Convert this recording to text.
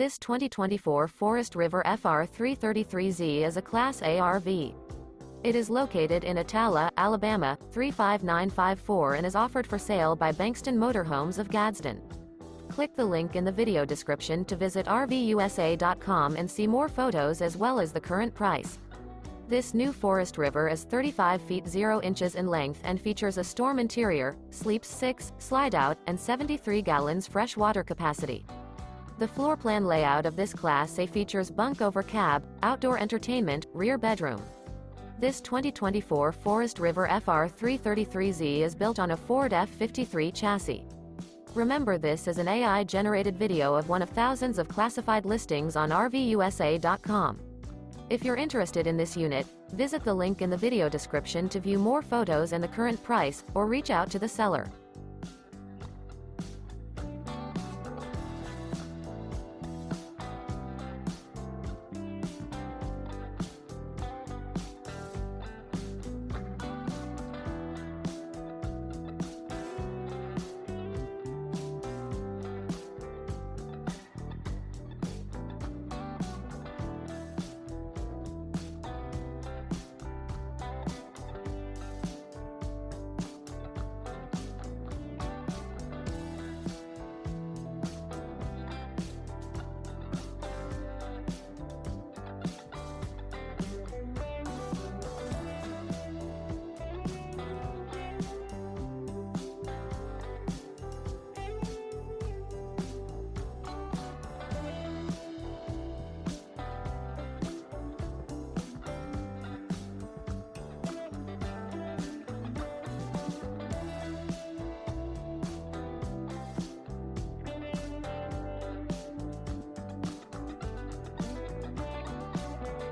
This 2024 Forest River FR3 33Z is a Class A RV. It is located in Attalla, Alabama, 35954 and is offered for sale by Bankston Motorhomes of Gadsden. Click the link in the video description to visit RVUSA.com and see more photos as well as the current price. This new Forest River is 35 feet 0 inches in length and features a storm interior, sleeps 6, Slideout, and 73 gallons fresh water capacity. The floor plan layout of this Class A features bunk over cab, outdoor entertainment, rear bedroom. This 2024 Forest River FR3 33Z is built on a Ford F53 chassis. Remember, this is an AI-generated video of one of thousands of classified listings on RVUSA.com. If you're interested in this unit, visit the link in the video description to view more photos and the current price, or reach out to the seller.